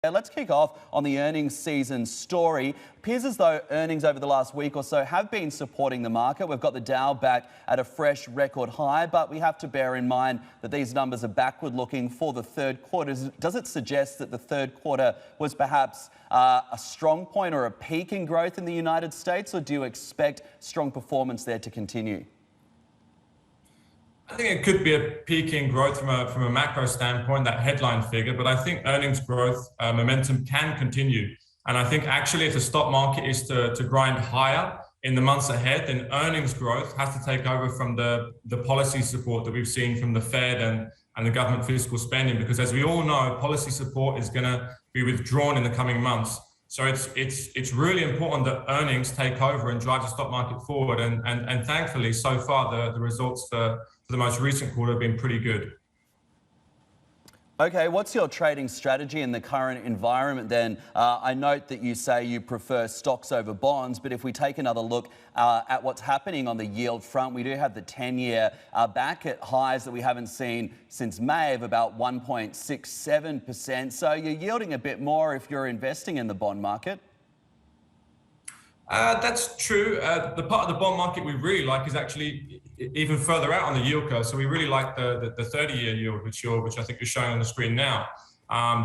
Let's kick off on the earnings season story. Appears as though earnings over the last week or so have been supporting the market. We've got the Dow back at a fresh record high, but we have to bear in mind that these numbers are backward looking for the third quarter. Does it suggest that the third quarter was perhaps a strong point or a peak in growth in the United States, or do you expect strong performance there to continue? I think it could be a peak in growth from a macro standpoint, that headline figure, but I think earnings growth momentum can continue. And I think actually if the stock market is to grind higher in the months ahead, then earnings growth has to take over from the policy support that we've seen from the Fed and the government fiscal spending, because as we all know, policy support is going to be withdrawn in the coming months. So it's really important that earnings take over and drive the stock market forward. And thankfully, so far, the results for the most recent quarter have been pretty good. Okay, what's your trading strategy in the current environment then? I note that you say you prefer stocks over bonds, but if we take another look at what's happening on the yield front, we do have the 10-year back at highs that we haven't seen since May of about 1.67%. So you're yielding a bit more if you're investing in the bond market. That's true. The part of the bond market we really like is actually even further out on the yield curve. So we really like the 30-year yield, which I think you're showing on the screen now,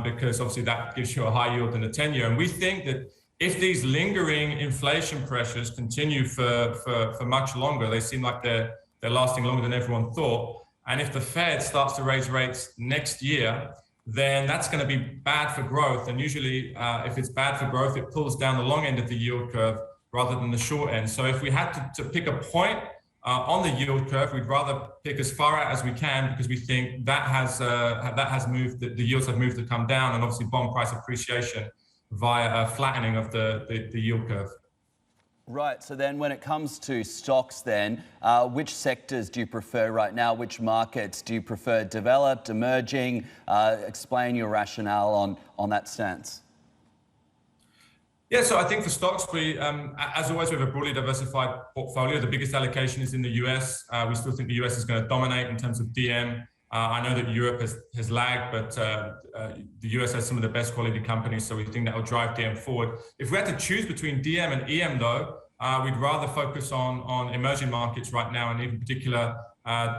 because obviously that gives you a higher yield than the 10-year. And we think that if these lingering inflation pressures continue for much longer, they seem like they're lasting longer than everyone thought. And if the Fed starts to raise rates next year, then that's going to be bad for growth. And usually, if it's bad for growth, it pulls down the long end of the yield curve rather than the short end. So if we had to pick a point on the yield curve, we'd rather pick as far out as we can, because we think that has moved, the yields have moved to come down, and obviously bond price appreciation via a flattening of the yield curve. Right, so then when it comes to stocks then, which sectors do you prefer right now? Which markets do you prefer? Developed, emerging? Explain your rationale on that stance. Yeah, so I think for stocks, we, as always, we have a broadly diversified portfolio. The biggest allocation is in the US. We still think the US is going to dominate in terms of DM. I know that Europe has lagged, but the US has some of the best quality companies, so we think that will drive DM forward. If we had to choose between DM and EM, though, we'd rather focus on emerging markets right now, and in particular,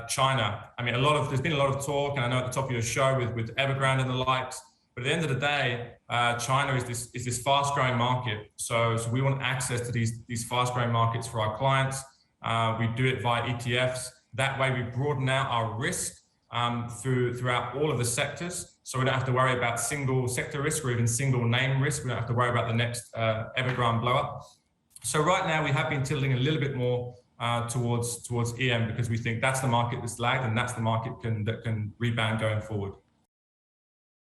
China. I mean, there's been a lot of talk, and I know at the top of your show with Evergrande and the likes, but at the end of the day, China is this fast-growing market. So we want access to these fast-growing markets for our clients. We do it via ETFs. That way, we broaden out our risk throughout all of the sectors. So we don't have to worry about single sector risk or even single name risk. We don't have to worry about the next Evergrande blow up. So right now, we have been tilting a little bit more towards EM, because we think that's the market that's lagged, and that's the market that can rebound going forward.